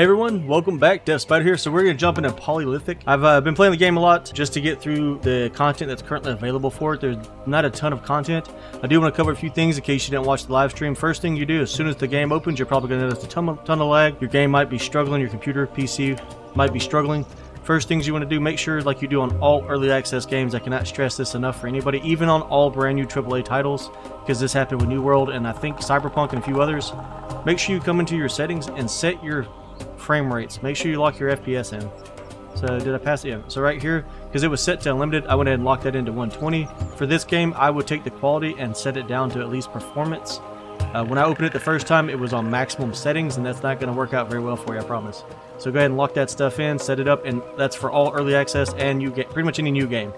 Hey everyone, welcome back. Dev Spider here. So we're going to jump into Polylithic. I've been playing the game a lot just to get through the content that's currently available for it. There's not a ton of content. I do want to cover a few things in case you didn't watch the live stream. First thing you do, as soon as the game opens, you're probably going to notice a ton of lag. Your game might be struggling, your computer, PC might be struggling. First things you want to do, make sure, like you do on all early access games, I cannot stress this enough for anybody, even on all brand new AAA titles, because this happened with New World and I think Cyberpunk and a few others. Make sure you come into your settings and set your frame rates. Make sure you lock your FPS in. So did I pass it? Yeah. So right here, because it was set to unlimited, I went ahead and locked that into 120. For this game, I would take the quality and set it down to at least performance. When I opened it the first time, it was on maximum settings, and that's not going to work out very well for you, I promise. So go ahead and lock that stuff in, set it up, and that's for all early access and you get pretty much any new game.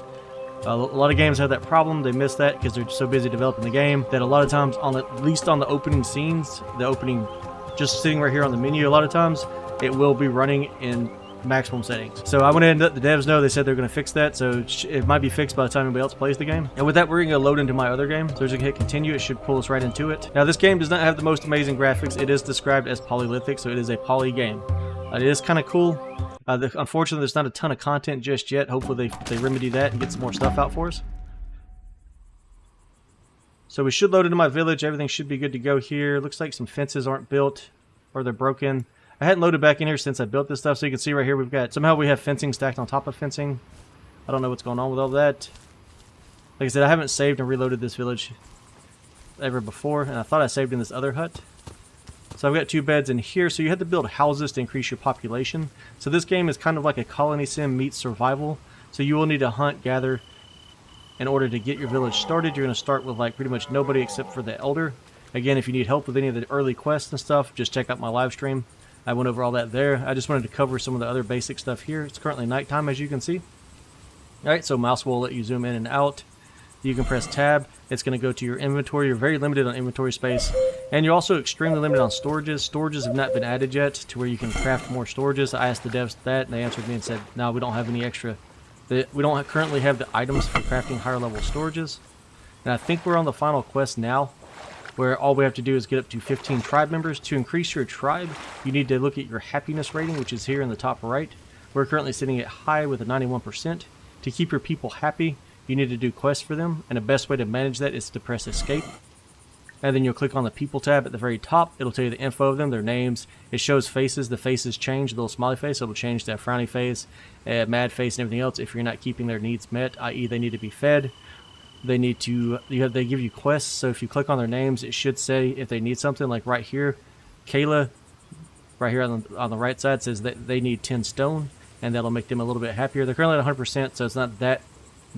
A lot of games have that problem. They miss that because they're so busy developing the game that a lot of times, at least on the opening scenes, the opening just sitting right here on the menu, a lot of times it will be running in maximum settings. So I went ahead and let the devs know. They said they're going to fix that, so it might be fixed by the time anybody else plays the game. And with that, we're going to load into my other game. So we're just going to hit continue. It should pull us right into it. Now this game does not have the most amazing graphics. It is described as Polylithic, so it is a poly game. It is kind of cool. Unfortunately, there's not a ton of content just yet. Hopefully they remedy that and get some more stuff out for us. So we should load into my village. Everything should be good to go here. Looks like some fences aren't built or they're broken. I hadn't loaded back in here since I built this stuff, so you can see right here somehow we have fencing stacked on top of fencing. I don't know what's going on with all that. Like I said, I haven't saved and reloaded this village ever before, and I thought I saved in this other hut. So I've got 2 beds in here, so you have to build houses to increase your population. So this game is kind of like a colony sim meets survival. So you will need to hunt, gather, in order to get your village started. You're going to start with like pretty much nobody except for the elder. Again, if you need help with any of the early quests and stuff, just check out my live stream. I went over all that there. I just wanted to cover some of the other basic stuff here. It's currently nighttime, as you can see. Alright, so mouse will let you zoom in and out. You can press tab. It's going to go to your inventory. You're very limited on inventory space. And you're also extremely limited on storages. Storages have not been added yet to where you can craft more storages. I asked the devs that, and they answered me and said, no, we don't have any extra. We don't currently have the items for crafting higher level storages. And I think we're on the final quest now, where all we have to do is get up to 15 tribe members. To increase your tribe, you need to look at your happiness rating, which is here in the top right. We're currently sitting at high with a 91%. To keep your people happy, you need to do quests for them, and the best way to manage that is to press escape. And then you'll click on the people tab at the very top. It'll tell you the info of them, their names. It shows faces. The faces change, the little smiley face. It'll change to a frowny face, a mad face, and everything else if you're not keeping their needs met, i.e. they need to be fed. They need to, they give you quests, so if you click on their names, it should say if they need something, like right here, Kayla, right here on the right side, says that they need 10 stone, and that'll make them a little bit happier. They're currently at 100%, so it's not that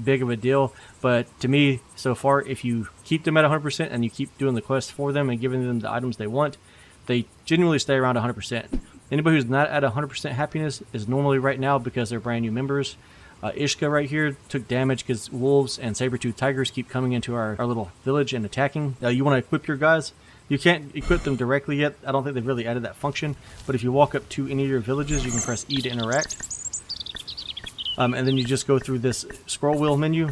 big of a deal, but to me, so far, if you keep them at 100% and you keep doing the quests for them and giving them the items they want, they genuinely stay around 100%. Anybody who's not at 100% happiness is normally right now because they're brand new members. Ishka right here took damage because wolves and saber-toothed tigers keep coming into our little village and attacking. You want to equip your guys. You can't equip them directly yet. I don't think they've really added that function. But if you walk up to any of your villages, you can press E to interact. And then you just go through this scroll wheel menu.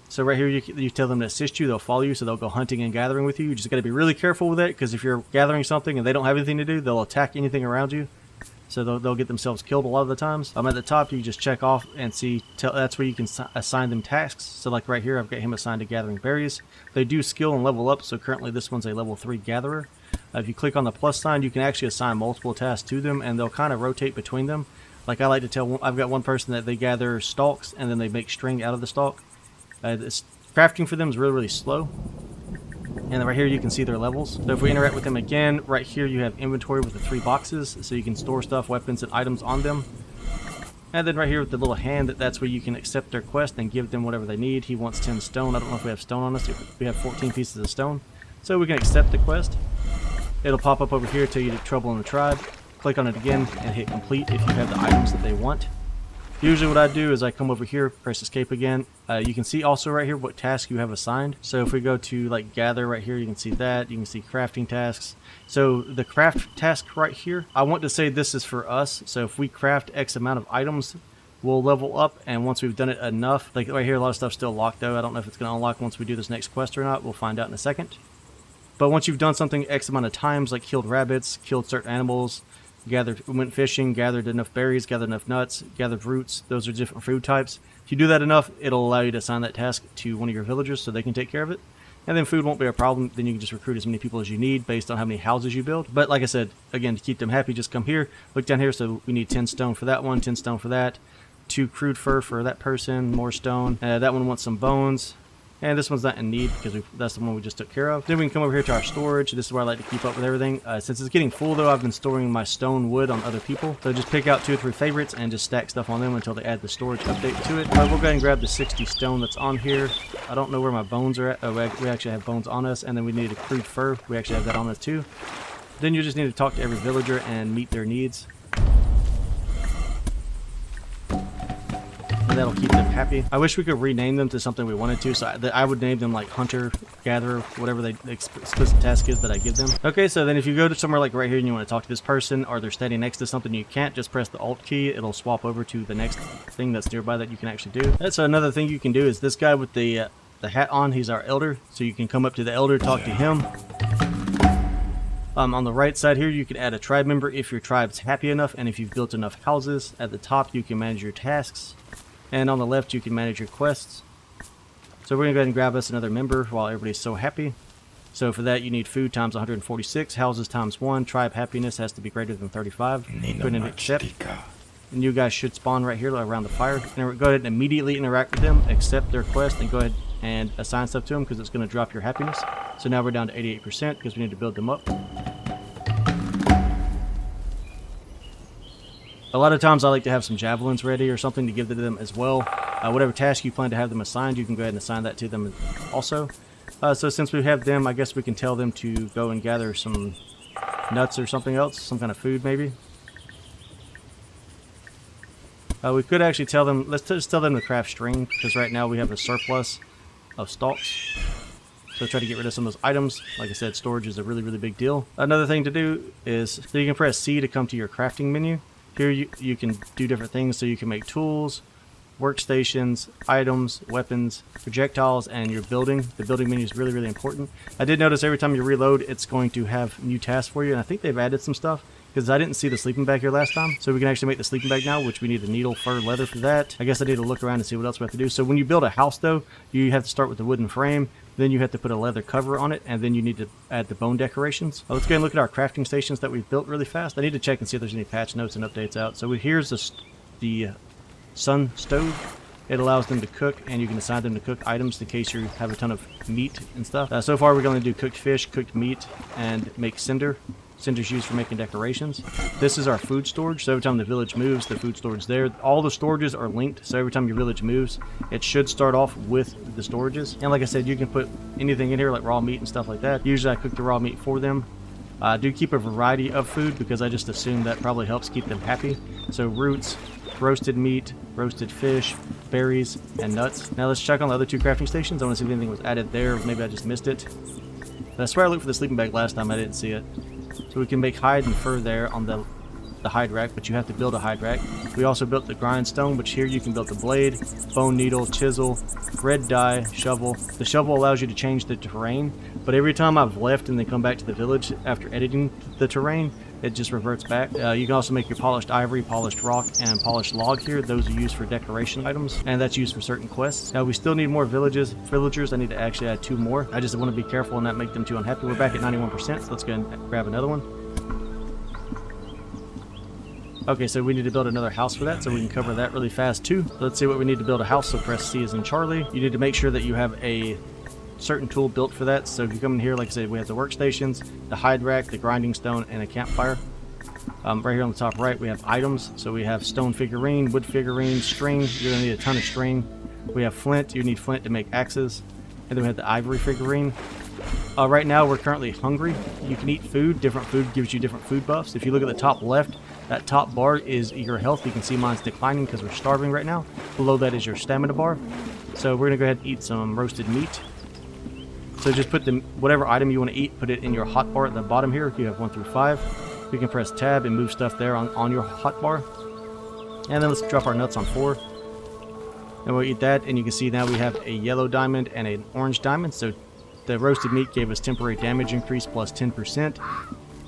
So right here, you tell them to assist you. They'll follow you, so they'll go hunting and gathering with you. You just got to be really careful with that, because if you're gathering something and they don't have anything to do, they'll attack anything around you. So they'll get themselves killed a lot of the times. At the top, you just check off and see. That's where you can assign them tasks. So like right here, I've got him assigned to gathering berries. They do skill and level up. So currently this one's a level 3 gatherer. If you click on the plus sign, you can actually assign multiple tasks to them, and they'll kind of rotate between them. Like I like to tell, I've got one person that they gather stalks, and then they make string out of the stalk. Crafting for them is really, really slow. And right here you can see their levels. So if we interact with them again, right here you have inventory with the 3 boxes, so you can store stuff, weapons, and items on them. And then right here with the little hand, that's where you can accept their quest and give them whatever they need. He wants 10 stone. I don't know if we have stone on us. We have 14 pieces of stone. So we can accept the quest. It'll pop up over here till you get trouble in the tribe. Click on it again and hit complete if you have the items that they want. Usually what I do is I come over here, press escape again. You can see also right here what task you have assigned. So if we go to like gather right here, you can see that. You can see crafting tasks. So the craft task right here, I want to say this is for us. So if we craft X amount of items, we'll level up. And once we've done it enough, like right here, a lot of stuff's still locked though. I don't know if it's going to unlock once we do this next quest or not. We'll find out in a second. But once you've done something X amount of times, like killed rabbits, killed certain animals, went fishing, gathered enough berries, gathered enough nuts, gathered roots. Those are different food types. If you do that enough, it'll allow you to assign that task to one of your villagers so they can take care of it. And then food won't be a problem. Then you can just recruit as many people as you need based on how many houses you build. But like I said, again, to keep them happy, just come here, look down here. So we need 10 stone for that one, 10 stone for that, 2 crude fur for that person, more stone. That one wants some bones. And this one's not in need because that's the one we just took care of. Then we can come over here to our storage. This is where I like to keep up with everything. Since it's getting full though, I've been storing my stone wood on other people. So just pick out 2 or 3 favorites and just stack stuff on them until they add the storage update to it. We'll go ahead and grab the 60 stone that's on here. I don't know where my bones are at. Oh, we actually have bones on us. And then we need a crude fur. We actually have that on us too. Then you just need to talk to every villager and meet their needs. And that'll keep them happy. I wish we could rename them to something we wanted to, so I would name them like hunter, gatherer, whatever the explicit task is that I give them. Okay, so then if you go to somewhere like right here and you want to talk to this person, or they're standing next to something you can't, just press the Alt key. It'll swap over to the next thing that's nearby that you can actually do. That's another thing you can do is this guy with the hat on, he's our elder, so you can come up to the elder, talk to him. On the right side here, you can add a tribe member if your tribe's happy enough, and if you've built enough houses. At the top, you can manage your tasks. And on the left, you can manage your quests. So we're going to go ahead and grab us another member while everybody's so happy. So for that, you need food times 146, houses times 1, tribe happiness has to be greater than 35. Go ahead and accept. And you guys should spawn right here around the fire. And go ahead and immediately interact with them, accept their quest, and go ahead and assign stuff to them because it's going to drop your happiness. So now we're down to 88% because we need to build them up. A lot of times I like to have some javelins ready or something to give to them as well. Whatever task you plan to have them assigned, you can go ahead and assign that to them also. So since we have them, I guess we can tell them to go and gather some nuts or something else, some kind of food maybe. We could actually tell them, let's just tell them to craft string, because right now we have a surplus of stalks. So try to get rid of some of those items. Like I said, storage is a really, really big deal. Another thing to do is, so you can press C to come to your crafting menu. Here you can do different things, so you can make tools, workstations, items, weapons, projectiles, and your building. The building menu is really, really important. I did notice every time you reload, it's going to have new tasks for you, and I think they've added some stuff, because I didn't see the sleeping bag here last time. So we can actually make the sleeping bag now, which we need a needle, fur, leather for that. I guess I need to look around and see what else we have to do. So when you build a house, though, you have to start with the wooden frame. Then you have to put a leather cover on it, and then you need to add the bone decorations. Let's go ahead and look at our crafting stations that we've built really fast. I need to check and see if there's any patch notes and updates out. So here's the sun stove. It allows them to cook, and you can assign them to cook items in case you have a ton of meat and stuff. So far, we're going to do cooked fish, cooked meat, and make cinder. Cinder's used for making decorations. This is our food storage, so every time the village moves, the food storage is there. All the storages are linked, so every time your village moves, it should start off with the storages. And like I said, you can put anything in here, like raw meat and stuff like that. Usually I cook the raw meat for them. I do keep a variety of food because I just assume that probably helps keep them happy. So roots, roasted meat, roasted fish, berries, and nuts. Now let's check on the other 2 crafting stations. I want to see if anything was added there. Maybe I just missed it. But I swear I looked for the sleeping bag last time. I didn't see it. So we can make hide and fur there on the hide rack, but you have to build a hide rack. We also built the grindstone, which here you can build the blade, bone needle, chisel, red dye, shovel. The shovel allows you to change the terrain, but every time I've left and then come back to the village after editing the terrain, it just reverts back. You can also make your polished ivory, polished rock, and polished log here. Those are used for decoration items, and that's used for certain quests. Now we still need more villagers. I need to actually add 2 more. I just want to be careful and not make them too unhappy. We're back at 91%, so let's go and grab another one. Okay, so we need to build another house for that, so we can cover that really fast too. Let's see what we need to build a house, so press C as in Charlie. You need to make sure that you have a certain tool built for that. So if you come in here, like I said, we have the workstations, the hide rack, the grinding stone, and a campfire. Right here on the top right, we have items. So we have stone figurine, wood figurine, string. You're going to need a ton of string. We have flint. You need flint to make axes. And then we have the ivory figurine. Right now, we're currently hungry. You can eat food. Different food gives you different food buffs. If you look at the top left, that top bar is your health. You can see mine's declining because we're starving right now. Below that is your stamina bar. So we're going to go ahead and eat some roasted meat. So just put whatever item you want to eat, put it in your hot bar at the bottom here. You have 1 through 5. You can press tab and move stuff there on your hot bar. And then let's drop our nuts on 4. And we'll eat that, and you can see now we have a yellow diamond and an orange diamond. So the roasted meat gave us temporary damage increase plus 10%.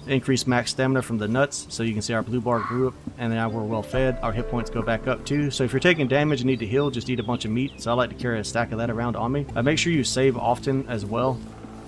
increased max stamina from the nuts, so you can see our blue bar grew up, and now we're well fed. Our hit points go back up too. So if you're taking damage and need to heal, just eat a bunch of meat. So I like to carry a stack of that around on me. Make sure you save often as well,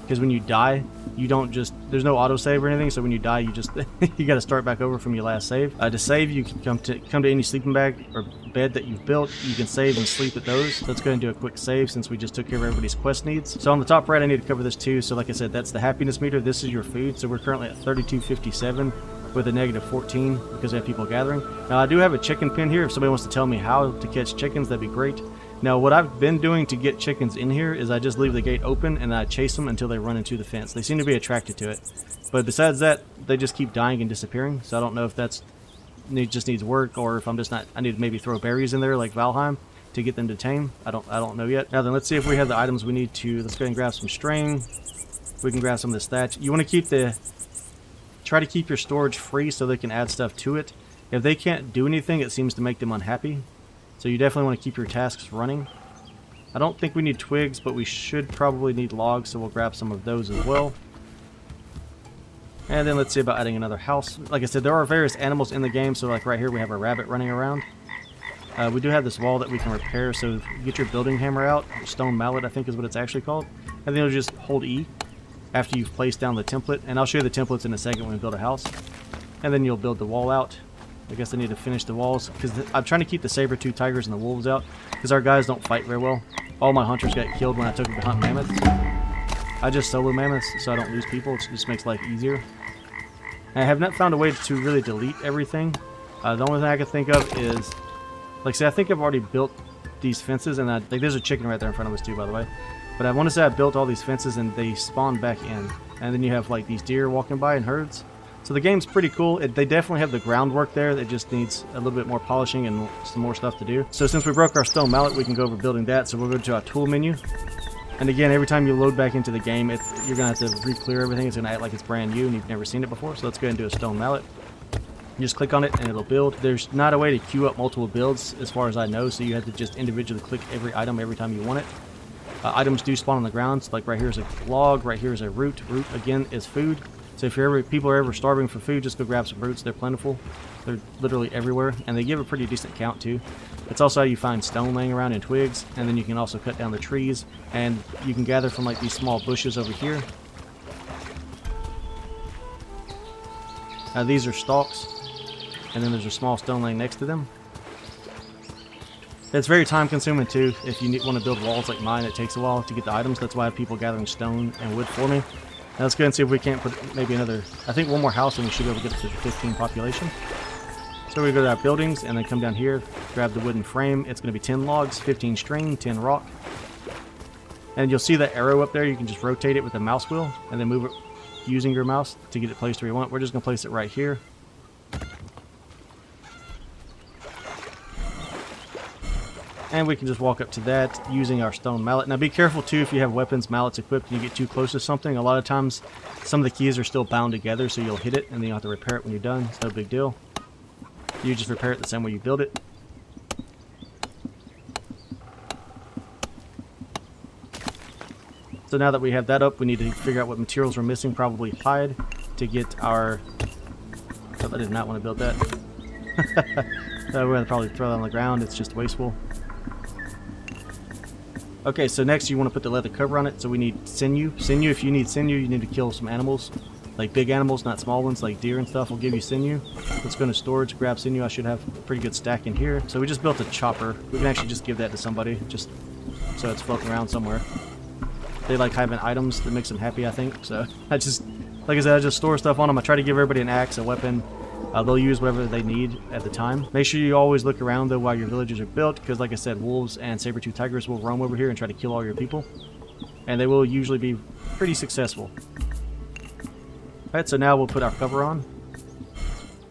because when you die, you don't just, there's no autosave or anything, so when you die, you just you got to start back over from your last save. To save, you can come to any sleeping bag or bed that you've built. You can save and sleep at those. So let's go ahead and do a quick save since we just took care of everybody's quest needs. So on the top right, I need to cover this too. So like I said, that's the happiness meter. This is your food. So we're currently at 3257 with a negative 14 because we have people gathering. Now I do have a chicken pen here. If somebody wants to tell me how to catch chickens, that'd be great. Now what I've been doing to get chickens in here is I just leave the gate open and I chase them until they run into the fence. They seem to be attracted to it. But besides that, they just keep dying and disappearing. So I don't know if that's just needs work, or if I'm just not, I need to maybe throw berries in there like Valheim to get them to tame. I don't know yet. Now then, let's see if we have the items we need to. Let's go ahead and grab some string. We can grab some of this thatch. You want to try to keep your storage free so they can add stuff to it. If they can't do anything, it seems to make them unhappy. So you definitely want to keep your tasks running. I don't think we need twigs, but we should probably need logs, so we'll grab some of those as well. And then let's see about adding another house. Like I said, there are various animals in the game, so like right here we have a rabbit running around. We do have this wall that we can repair, so get your building hammer out. Stone mallet, I think is what it's actually called. And then you'll just hold E after you've placed down the template. And I'll show you the templates in a second when we build a house. And then you'll build the wall out. I guess I need to finish the walls, because I'm trying to keep the saber-tooth tigers and the wolves out, because our guys don't fight very well. All my hunters got killed when I took them to hunt mammoths. I just solo mammoths, so I don't lose people. It just makes life easier. And I have not found a way to really delete everything. The only thing I can think of is, like, say, I think I've already built these fences, and like, there's a chicken right there in front of us too, by the way. But I want to say I built all these fences, and they spawn back in. And then you have like these deer walking by in herds. So the game's pretty cool. They definitely have the groundwork there. It just needs a little bit more polishing and some more stuff to do. So since we broke our stone mallet, we can go over building that. So we'll go to our tool menu. And again, every time you load back into the game, you're going to have to re-clear everything. It's going to act like it's brand new and you've never seen it before. So let's go ahead and do a stone mallet. You just click on it and it'll build. There's not a way to queue up multiple builds as far as I know. So you have to just individually click every item every time you want it. Items do spawn on the ground. So like right here is a log. Right here is a root. Root, again, is food. So if people are ever starving for food, just go grab some roots. They're plentiful. They're literally everywhere, and they give a pretty decent count too. It's also how you find stone laying around and twigs, and then you can also cut down the trees, and you can gather from like these small bushes over here. These are stalks, and then there's a small stone laying next to them. It's very time consuming too. If you want to build walls like mine, it takes a while to get the items. That's why I have people gathering stone and wood for me. Now let's go and see if we can't put maybe another, I think one more house and we should be able to get to 15 population. So we go to our buildings and then come down here, grab the wooden frame. It's going to be 10 logs, 15 string, 10 rock. And you'll see that arrow up there. You can just rotate it with the mouse wheel and then move it using your mouse to get it placed where you want. We're just going to place it right here. And we can just walk up to that using our stone mallet. Now be careful too if you have weapons, mallets equipped, and you get too close to something. A lot of times some of the keys are still bound together, so you'll hit it and then you'll have to repair it when you're done. It's no big deal. You just repair it the same way you build it. So now that we have that up, we need to figure out what materials we're missing, probably hide, to get our... Oh, I did not want to build that. We're going to probably throw that on the ground. It's just wasteful. Okay, so next you want to put the leather cover on it. So we need sinew. Sinew, if you need sinew, you need to kill some animals. Like big animals, not small ones, like deer and stuff will give you sinew. Let's go into storage, grab sinew. I should have a pretty good stack in here. So we just built a chopper. We can actually just give that to somebody, just so it's floating around somewhere. They like having items that makes them happy, I think. So I just, like I said, I just store stuff on them. I try to give everybody an axe, a weapon. They'll use whatever they need at the time. Make sure you always look around though while your villages are built, because like I said, wolves and saber-tooth tigers will roam over here and try to kill all your people. And they will usually be pretty successful. Alright, so now we'll put our cover on.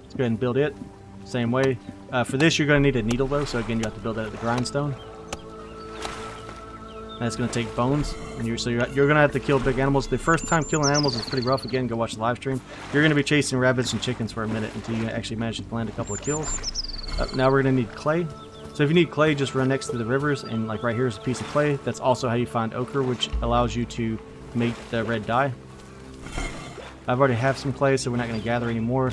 Let's go ahead and build it. Same way. For this you're going to need a needle though, so again you have to build that at the grindstone. And it's going to take bones, and you're going to have to kill big animals. The first time killing animals is pretty rough. Again, go watch the live stream. You're going to be chasing rabbits and chickens for a minute until you actually manage to land a couple of kills. Now we're going to need clay. So if you need clay, just run next to the rivers, and like right here is a piece of clay. That's also how you find ochre, which allows you to make the red dye. I've already have some clay, so we're not going to gather any more.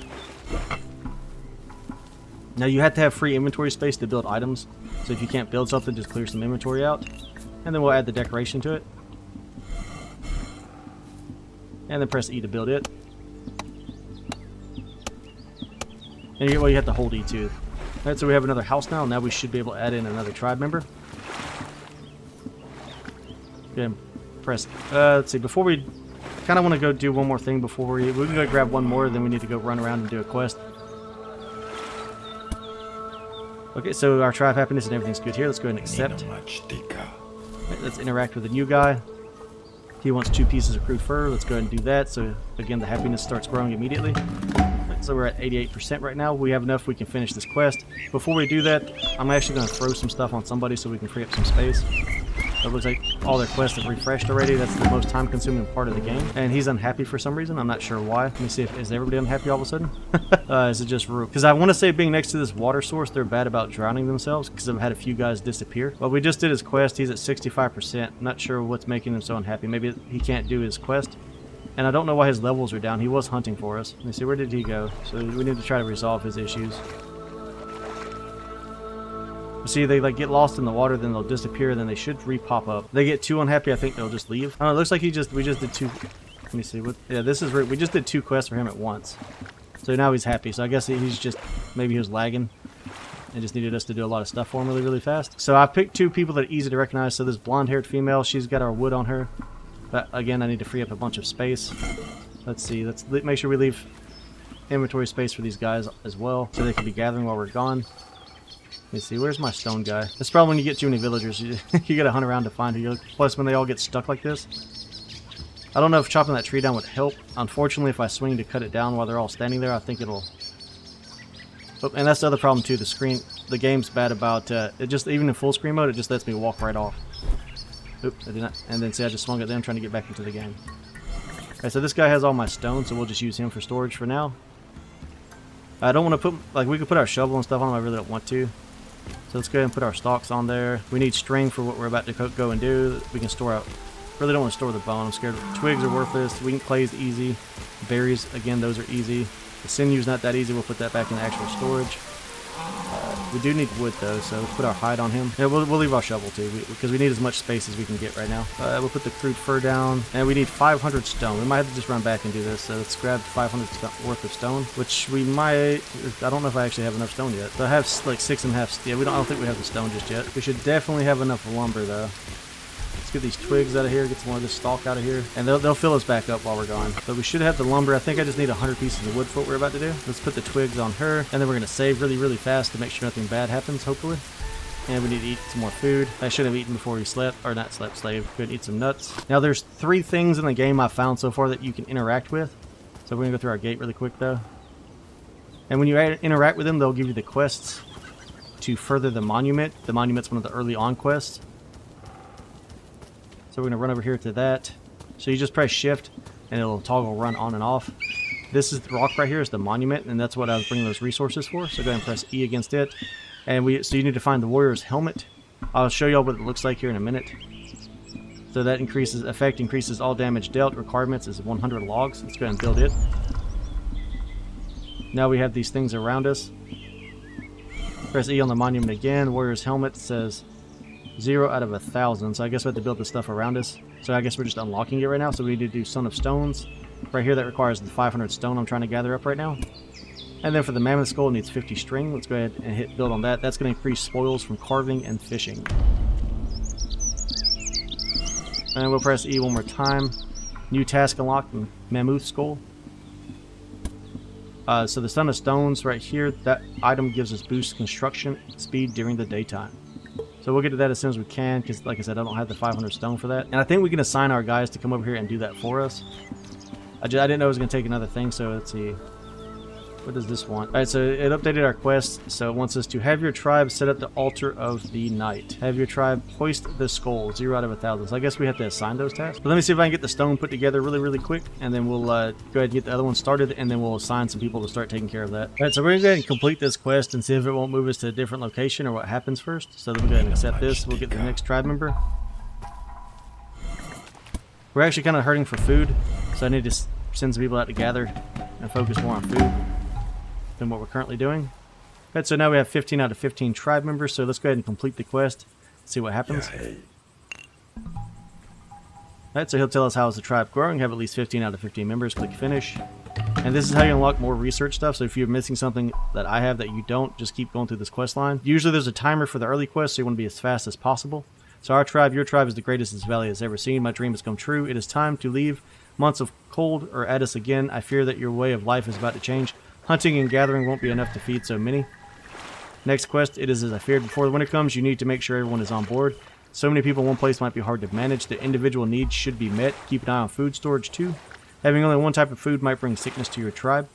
Now you have to have free inventory space to build items. So if you can't build something, just clear some inventory out. And then we'll add the decoration to it. And then press E to build it. And you have to hold E too. Alright, so we have another house now. Now we should be able to add in another tribe member. Okay, press. Let's see. Before we kind of want to go do one more thing before we can go grab one more. Then we need to go run around and do a quest. Okay, so our tribe happiness and everything's good here. Let's go ahead and accept. Right, let's interact with the new guy. He wants 2 pieces of crude fur. Let's go ahead and do that. So again, the happiness starts growing immediately. Right, so we're at 88% right now. We have enough. We can finish this quest. Before we do that, I'm actually going to throw some stuff on somebody so we can free up some space. So it looks like all their quests have refreshed already. That's the most time-consuming part of the game. And he's unhappy for some reason. I'm not sure why. Let me see if is everybody unhappy all of a sudden? Is it just Rook? Because I want to say being next to this water source, they're bad about drowning themselves because I've had a few guys disappear. But we just did his quest. He's at 65%. Not sure what's making him so unhappy. Maybe he can't do his quest. And I don't know why his levels are down. He was hunting for us. Let me see, where did he go? So we need to try to resolve his issues. See, they like get lost in the water, then they'll disappear, then they should re-pop up. They get too unhappy, I think they'll just leave. I don't know, it looks like we just did 2. Let me see. Yeah, this is we just did 2 quests for him at once. So now he's happy. So I guess he's just, maybe he was lagging and just needed us to do a lot of stuff for him really, really fast. So I picked 2 people that are easy to recognize. So this blonde-haired female, she's got our wood on her. But again, I need to free up a bunch of space. Let's see. Let's make sure we leave inventory space for these guys as well, so they can be gathering while we're gone. Let me see, where's my stone guy? That's probably when you get too many villagers. You gotta hunt around to find who you look. Plus, when they all get stuck like this. I don't know if chopping that tree down would help. Unfortunately, if I swing to cut it down while they're all standing there, I think it'll... Oh, and that's the other problem too, the game's bad about, it just, even in full screen mode, it just lets me walk right off. Oops, I did not, and then see, I just swung at them trying to get back into the game. Okay, so this guy has all my stone, so we'll just use him for storage for now. I don't want to put, like, we could put our shovel and stuff on him, I really don't want to. So let's go ahead and put our stalks on there. We need string for what we're about to go and do. We can store out. Really don't want to store the bone. I'm scared. Twigs are worthless. Clay is easy. Berries, again, those are easy. The sinew's not that easy. We'll put that back in actual storage. We do need wood though, so let's put our hide on him. Yeah, we'll leave our shovel too, because we need as much space as we can get right now. We'll put the crude fur down, and we need 500 stone. We might have to just run back and do this. So let's grab 500 worth of stone, which we might. I don't know if I actually have enough stone yet. So I have like 6.5. Yeah, I don't think we have the stone just yet. We should definitely have enough lumber though. Let's get these twigs out of here, get some more of this stalk out of here, and they'll fill us back up while we're gone. But we should have the lumber. I think I just need 100 pieces of wood for what we're about to do. Let's put the twigs on her, and then we're going to save really, really fast to make sure nothing bad happens, hopefully. And we need to eat some more food. I should have eaten before we slept, or not slept, slaved. Good, eat some nuts. Now there's 3 things in the game I've found so far that you can interact with. So we're going to go through our gate really quick though. And when you interact with them, they'll give you the quests to further the monument. The monument's one of the early on quests. So we're going to run over here to that. So you just press shift and it'll toggle run on and off. This is the rock right here is the monument, and that's what I was bringing those resources for. So go ahead and press E against it. And so you need to find the warrior's helmet. I'll show y'all what it looks like here in a minute. So that increases all damage dealt. Requirements is 100 logs. Let's go ahead and build it. Now we have these things around us. Press E on the monument again. Warrior's helmet says 0 out of 1,000, so I guess we have to build the stuff around us. So I guess we're just unlocking it right now. So we need to do Son of Stones. Right here, that requires the 500 stone I'm trying to gather up right now. And then for the Mammoth Skull, it needs 50 string. Let's go ahead and hit build on that. That's going to increase spoils from carving and fishing. And we'll press E one more time. New task unlocked, Mammoth Skull. So the Son of Stones right here, that item gives us boost construction speed during the daytime. So we'll get to that as soon as we can, because like I said, I don't have the 500 stone for that. And I think we can assign our guys to come over here and do that for us. I didn't know it was going to take another thing, so let's see. What does this want? Alright, so it updated our quest. So it wants us to have your tribe set up the altar of the night. Have your tribe hoist the skull, 0 out of 1,000. So I guess we have to assign those tasks. But let me see if I can get the stone put together really, really quick. And then we'll go ahead and get the other one started. And then we'll assign some people to start taking care of that. Alright, so we're going to go ahead and complete this quest and see if it won't move us to a different location or what happens first. So then we'll go ahead and accept this. We'll get the next tribe member. We're actually kind of hurting for food. So I need to send some people out to gather and focus more on food than what we're currently doing. Alright, so now we have 15 out of 15 tribe members, so let's go ahead and complete the quest, see what happens. Alright, so he'll tell us how is the tribe growing, have at least 15 out of 15 members, click finish. And this is how you unlock more research stuff, so if you're missing something that I have that you don't, just keep going through this quest line. Usually there's a timer for the early quest, so you want to be as fast as possible. So our tribe, your tribe, is the greatest this valley has ever seen. My dream has come true. It is time to leave. Months of cold are at us again. I fear that your way of life is about to change. Hunting and gathering won't be enough to feed so many. Next quest, it is as I feared. Before the winter comes, you need to make sure everyone is on board. So many people in one place might be hard to manage. The individual needs should be met. Keep an eye on food storage too. Having only one type of food might bring sickness to your tribe.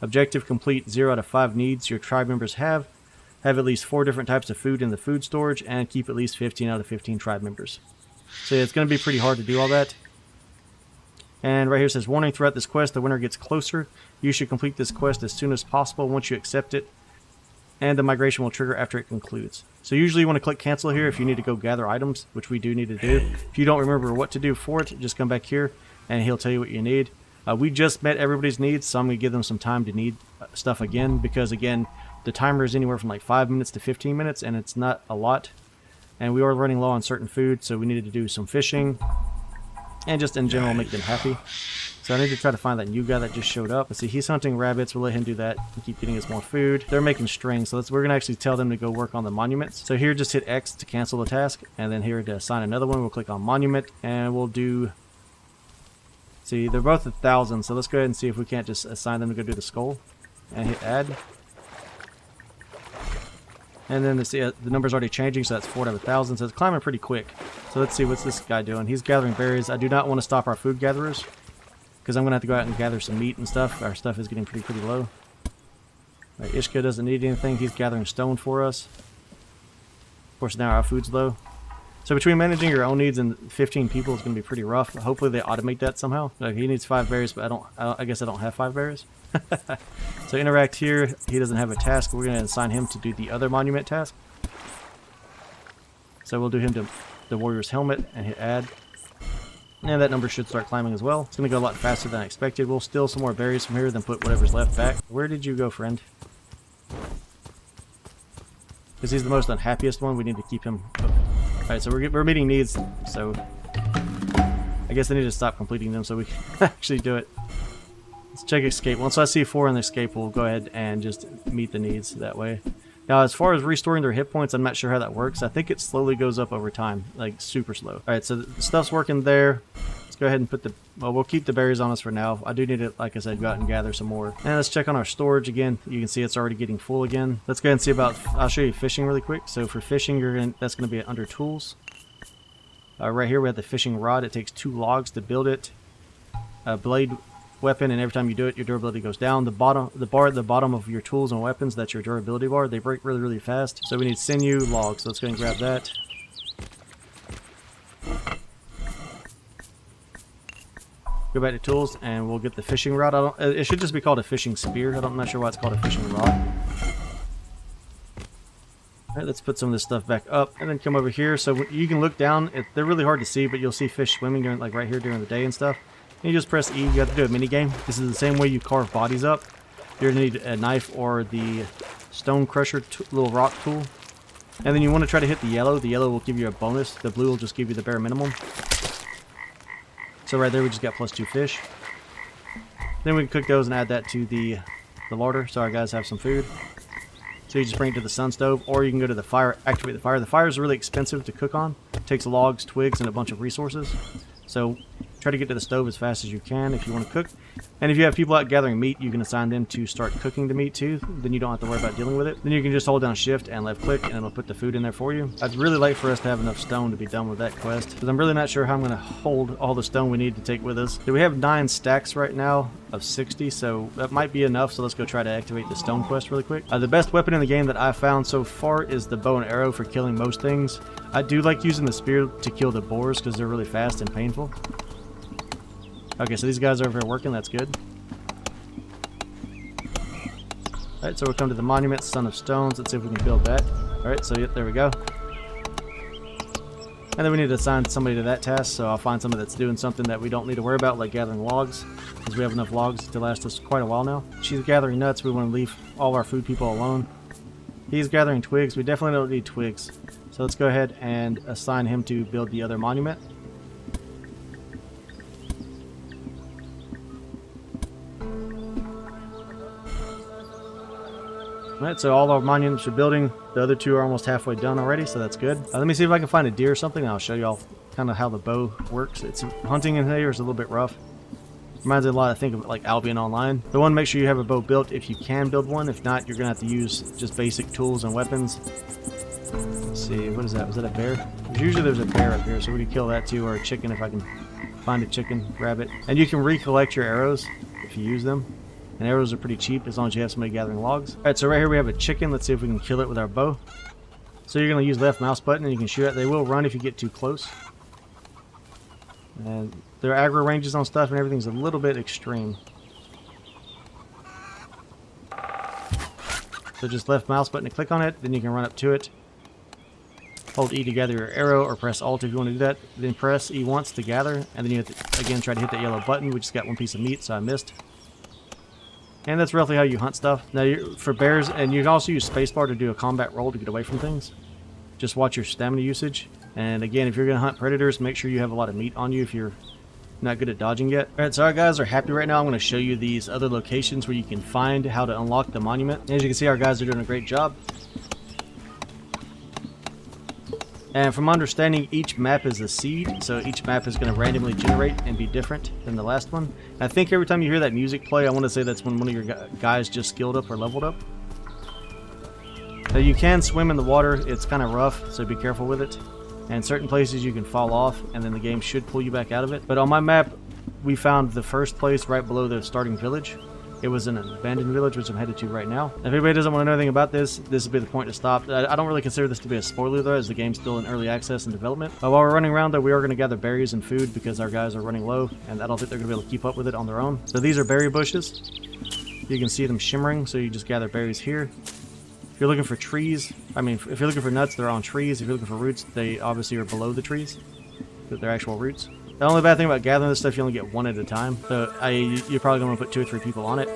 Objective complete. 0 out of 5 needs your tribe members have. Have at least 4 different types of food in the food storage, and keep at least 15 out of 15 tribe members. So yeah, it's going to be pretty hard to do all that. And right here it says, warning, throughout this quest, the winter gets closer. You should complete this quest as soon as possible once you accept it, and the migration will trigger after it concludes. So usually you want to click cancel here if you need to go gather items, which we do need to do. If you don't remember what to do for it, just come back here and he'll tell you what you need. We just met everybody's needs, so I'm going to give them some time to need stuff again, because again, the timer is anywhere from like 5 minutes to 15 minutes, and it's not a lot. And we are running low on certain food, so we needed to do some fishing, and just in general make them happy. So I need to try to find that new guy that just showed up. Let's see, he's hunting rabbits. We'll let him do that and keep getting us more food. They're making strings, so we're going to actually tell them to go work on the monuments. So here, just hit X to cancel the task, and then here to assign another one, we'll click on monument, and we'll do... See, they're both 1,000, so let's go ahead and see if we can't just assign them to go do the skull, and hit add. And then the number's already changing, so that's 4 out of 1,000, so it's climbing pretty quick. So let's see, what's this guy doing? He's gathering berries. I do not want to stop our food gatherers, because I'm going to have to go out and gather some meat and stuff. Our stuff is getting pretty low. Right, Ishka doesn't need anything. He's gathering stone for us. Of course, now our food's low. So between managing your own needs and 15 people is going to be pretty rough. Hopefully they automate that somehow. Like, he needs 5 berries, but I guess I don't have 5 berries. So interact here. He doesn't have a task. We're going to assign him to do the other monument task. So we'll do him to the warrior's helmet and hit add. And that number should start climbing as well. It's going to go a lot faster than I expected. We'll steal some more berries from here, then put whatever's left back. Where did you go, friend? Because he's the most unhappiest one. We need to keep him... Alright, so we're meeting needs, so I guess I need to stop completing them so we can actually do it. Let's check escape. Once I see 4 in the escape, we'll go ahead and just meet the needs that way. Now, as far as restoring their hit points, I'm not sure how that works. I think it slowly goes up over time, like super slow. Alright, so the stuff's working there. Let's go ahead and put the... Well, we'll keep the berries on us for now. I do need to, like I said, go out and gather some more. And let's check on our storage again. You can see it's already getting full again. Let's go ahead and see about... I'll show you fishing really quick. So for fishing, that's going to be under tools. Right here we have the fishing rod. It takes 2 logs to build it. A blade weapon, and every time you do it, your durability goes down. The bar at the bottom of your tools and weapons, that's your durability bar. They break really fast. So we need sinew logs. So let's go ahead and grab that. Go back to tools, and we'll get the fishing rod. It should just be called a fishing spear. I'm not sure why it's called a fishing rod. Alright, let's put some of this stuff back up, and then come over here. So you can look down. They're really hard to see, but you'll see fish swimming during, like right here during the day and stuff. And you just press E. You have to do a mini game. This is the same way you carve bodies up. You're going to need a knife or the stone crusher little rock tool. And then you want to try to hit the yellow. The yellow will give you a bonus. The blue will just give you the bare minimum. So right there we just got +2 fish. Then we can cook those and add that to the larder so our guys have some food. So you just bring it to the sun stove, or you can go to the fire, activate the fire. The fire is really expensive to cook on. It takes logs, twigs, and a bunch of resources. So try to get to the stove as fast as you can if you want to cook. And if you have people out gathering meat, you can assign them to start cooking the meat too. Then you don't have to worry about dealing with it. Then you can just hold down shift and left click, and it'll put the food in there for you. I'd really like for us to have enough stone to be done with that quest, because I'm really not sure how I'm going to hold all the stone we need to take with us. We have 9 stacks right now of 60, so that might be enough. So let's go try to activate the stone quest really quick. The best weapon in the game that I've found so far is the bow and arrow for killing most things. I do like using the spear to kill the boars because they're really fast and painful. Okay, so these guys are over here working. That's good. Alright, so we'll come to the monument, Son of Stones. Let's see if we can build that. Alright, so yep, there we go. And then we need to assign somebody to that task, so I'll find somebody that's doing something that we don't need to worry about, like gathering logs, because we have enough logs to last us quite a while now. She's gathering nuts. We want to leave all our food people alone. He's gathering twigs. We definitely don't need twigs. So let's go ahead and assign him to build the other monument. Alright, so all our monuments are building. The other two are almost halfway done already, so that's good. Let me see if I can find a deer or something, and I'll show y'all kind of how the bow works. It's hunting in here is a little bit rough. Reminds me a lot, I think, of like Albion Online. So one, make sure you have a bow built if you can build one. If not, you're going to have to use just basic tools and weapons. Let's see, what is that? Was that a bear? Usually there's a bear up here, so we can kill that too, or a chicken if I can find a chicken, grab it. And you can recollect your arrows if you use them. And arrows are pretty cheap as long as you have somebody gathering logs. Alright, so right here we have a chicken. Let's see if we can kill it with our bow. So you're going to use left mouse button and you can shoot it. They will run if you get too close. And their aggro ranges on stuff and everything's a little bit extreme. So just left mouse button to click on it, then you can run up to it. Hold E to gather your arrow, or press Alt if you want to do that. Then press E once to gather, and then you have to, again, try to hit that yellow button. We just got one piece of meat, so I missed. And that's roughly how you hunt stuff. Now, for bears, and you can also use spacebar to do a combat roll to get away from things. Just watch your stamina usage. And again, if you're going to hunt predators, make sure you have a lot of meat on you if you're not good at dodging yet. Alright, so our guys are happy right now. I'm going to show you these other locations where you can find how to unlock the monument. And as you can see, our guys are doing a great job. And from understanding, each map is a seed, so each map is going to randomly generate and be different than the last one. And I think every time you hear that music play, I want to say that's when one of your guys just skilled up or leveled up. Now you can swim in the water. It's kind of rough, so be careful with it. And certain places you can fall off, and then the game should pull you back out of it. But on my map, we found the first place right below the starting village. It was an abandoned village, which I'm headed to right now. If anybody doesn't want to know anything about this, this would be the point to stop. I don't really consider this to be a spoiler, though, as the game's still in early access and development. While we're running around, though, we are going to gather berries and food because our guys are running low, and I don't think they're going to be able to keep up with it on their own. So these are berry bushes. You can see them shimmering, so you just gather berries here. If you're looking for trees, if you're looking for nuts, they're on trees. If you're looking for roots, they obviously are below the trees. They're actual roots. The only bad thing about gathering this stuff, you only get one at a time. So you're probably going to put 2 or 3 people on it.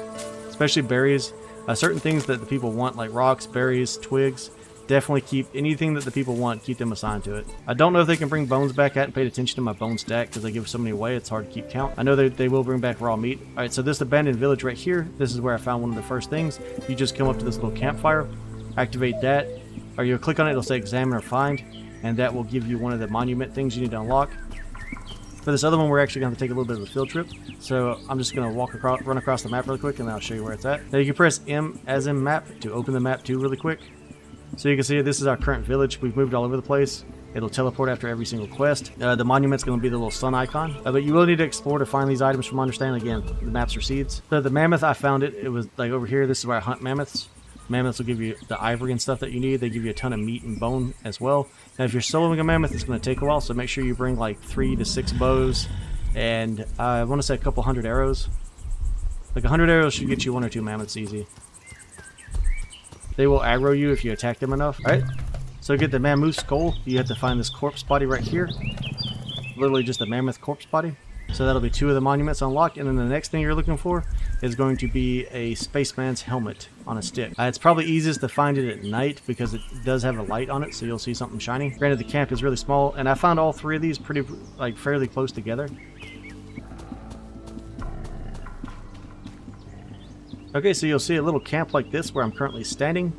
Especially berries. Certain things that the people want, like rocks, berries, twigs, definitely keep anything that the people want, keep them assigned to it. I don't know if they can bring bones back. I hadn't paid attention to my bone stack because they give so many away, it's hard to keep count. I know they will bring back raw meat. Alright, so this abandoned village right here, this is where I found one of the first things. You just come up to this little campfire, activate that, or you click on it, it'll say examine or find, and that will give you one of the monument things you need to unlock. For this other one, we're actually going to take a little bit of a field trip. So I'm just going to run across the map really quick, and then I'll show you where it's at. Now you can press M as in map to open the map too really quick. So you can see this is our current village. We've moved all over the place. It'll teleport after every single quest. The monument's going to be the little sun icon. But you will need to explore to find these items from understanding. Again, the maps are seeds. So the mammoth, I found it. It was like over here. This is where I hunt mammoths. Mammoths will give you the ivory and stuff that you need. They give you a ton of meat and bone as well. Now, if you're soloing a mammoth, it's going to take a while, so make sure you bring like 3 to 6 bows, and I want to say a couple hundred arrows. Like 100 arrows should get you 1 or 2 mammoths easy. They will aggro you if you attack them enough. Alright, so to get the mammoth skull, you have to find this corpse body right here. Literally just a mammoth corpse body. So that'll be 2 of the monuments unlocked, and then the next thing you're looking for is going to be a spaceman's helmet on a stick. It's probably easiest to find it at night because it does have a light on it, so you'll see something shiny. Granted, the camp is really small, and I found all 3 of these fairly close together. Okay, so you'll see a little camp like this where I'm currently standing.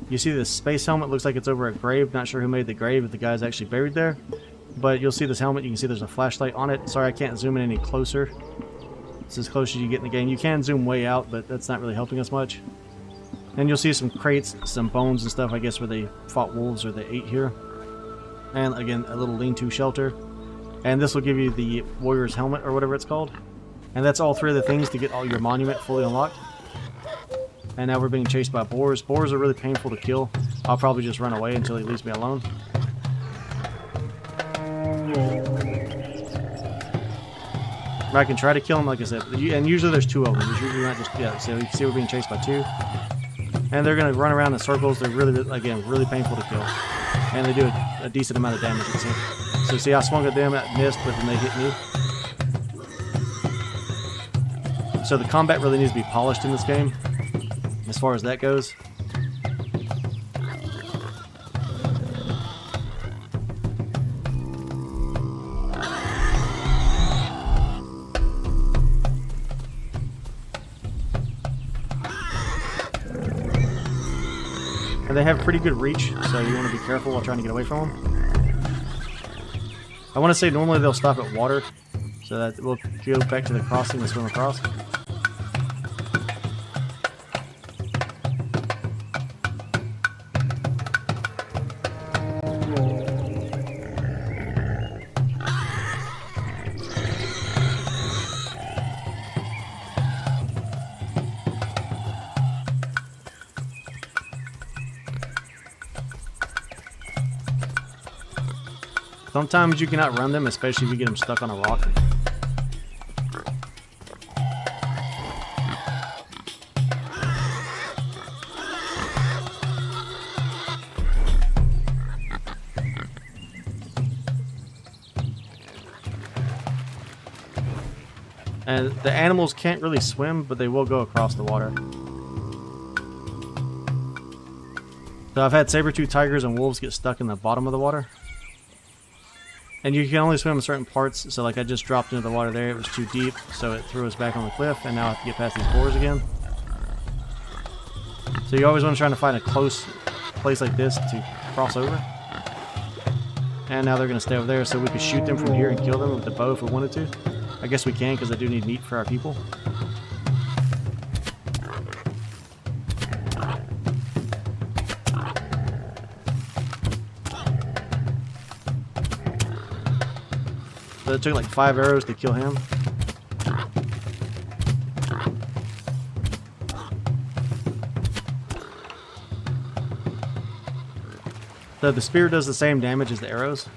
You see this space helmet, looks like it's over a grave. Not sure who made the grave, if the guy's actually buried there. But you'll see this helmet, you can see there's a flashlight on it. Sorry, I can't zoom in any closer. It's as close as you get in the game. You can zoom way out, but that's not really helping us much. And you'll see some crates, some bones and stuff, I guess, where they fought wolves or they ate here. And again, a little lean-to shelter. And this will give you the warrior's helmet, or whatever it's called. And that's all 3 of the things to get all your monument fully unlocked. And now we're being chased by boars. Boars are really painful to kill. I'll probably just run away until he leaves me alone. I can try to kill him, like I said, and usually there's 2 of them. There's usually not just, yeah, so you can see we're being chased by 2. And they're going to run around in circles. They're really, again, really painful to kill. And they do a decent amount of damage, it seems. So see, I swung at them, I missed, but then they hit me. So the combat really needs to be polished in this game, as far as that goes. And they have pretty good reach, so you want to be careful while trying to get away from them. I want to say normally they'll stop at water, so that we'll go back to the crossing and swim across. Sometimes you cannot run them, especially if you get them stuck on a rock. And the animals can't really swim, but they will go across the water. So I've had saber-tooth tigers and wolves get stuck in the bottom of the water. And you can only swim in certain parts, so like I just dropped into the water there, it was too deep, so it threw us back on the cliff, and now I have to get past these boars again. So you always want to try to find a close place like this to cross over. And now they're going to stay over there, so we could shoot them from here and kill them with the bow if we wanted to. I guess we can, because I do need meat for our people. So it took like 5 arrows to kill him. So the spear does the same damage as the arrows.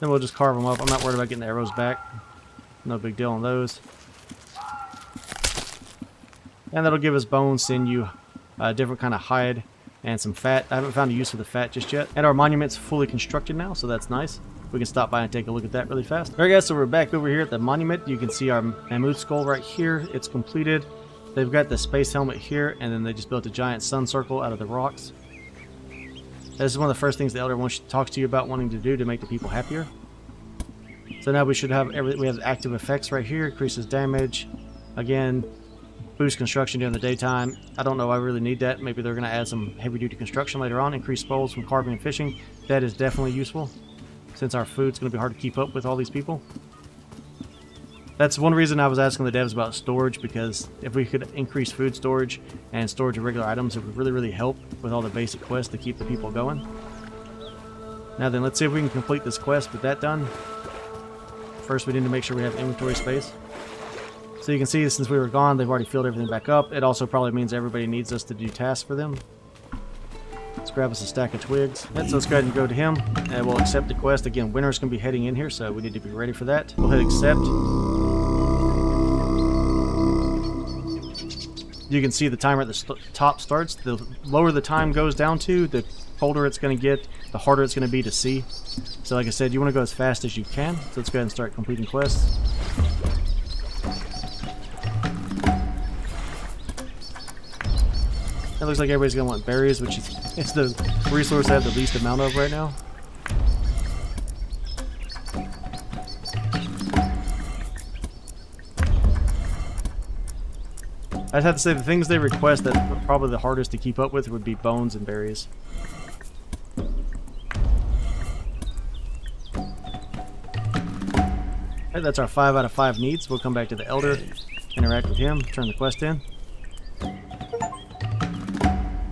Then we'll just carve them up. I'm not worried about getting the arrows back. No big deal on those. And that'll give us bone, sinew, a different kind of hide, and some fat. I haven't found a use for the fat just yet. And our monument's fully constructed now, so that's nice. We can stop by and take a look at that really fast. Alright guys, so we're back over here at the monument. You can see our mammoth skull right here. It's completed. They've got the space helmet here, and then they just built a giant sun circle out of the rocks. This is one of the first things the Elder talks to you about wanting to do to make the people happier. So now we should have we have active effects right here. Increases damage. Again, boost construction during the daytime. I don't know if I really need that. Maybe they're going to add some heavy-duty construction later on. Increase spoils from carving and fishing. That is definitely useful, since our food's going to be hard to keep up with all these people. That's one reason I was asking the devs about storage, because if we could increase food storage and storage of regular items, it would really, really help with all the basic quests to keep the people going. Now then, let's see if we can complete this quest with that done. First, we need to make sure we have inventory space. So you can see, since we were gone, they've already filled everything back up. It also probably means everybody needs us to do tasks for them. Let's grab us a stack of twigs. So let's go ahead and go to him, and we'll accept the quest. Again, winter's going to be heading in here, so we need to be ready for that. We'll hit accept. You can see the timer at the top starts. The lower the time goes down to, the colder it's going to get, the harder it's going to be to see. So like I said, you want to go as fast as you can. So let's go ahead and start completing quests. It looks like everybody's going to want berries, which is the resource I have the least amount of right now. I'd have to say the things they request that are probably the hardest to keep up with would be bones and berries. Okay, that's our 5 out of 5 needs. We'll come back to the Elder, interact with him, turn the quest in.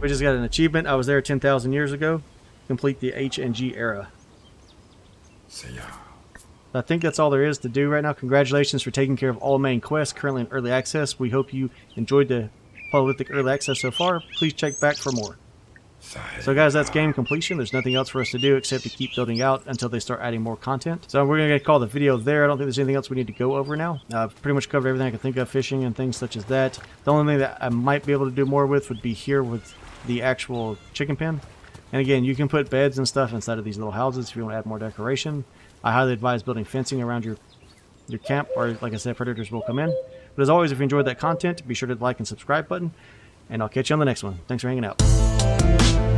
We just got an achievement. I was there 10,000 years ago. Complete the HNG era. I think that's all there is to do right now. Congratulations for taking care of all main quests currently in early access. We hope you enjoyed the Polylithic early access so far. Please check back for more. So guys, that's game completion. There's nothing else for us to do except to keep building out until they start adding more content. So we're going to call the video there. I don't think there's anything else we need to go over now. I've pretty much covered everything I can think of, fishing and things such as that. The only thing that I might be able to do more with would be here with the actual chicken pen. And again, you can put beds and stuff inside of these little houses if you want to add more decoration. I highly advise building fencing around your camp, or like I said, predators will come in. But as always, if you enjoyed that content, be sure to like and subscribe button, and I'll catch you on the next one. Thanks for hanging out.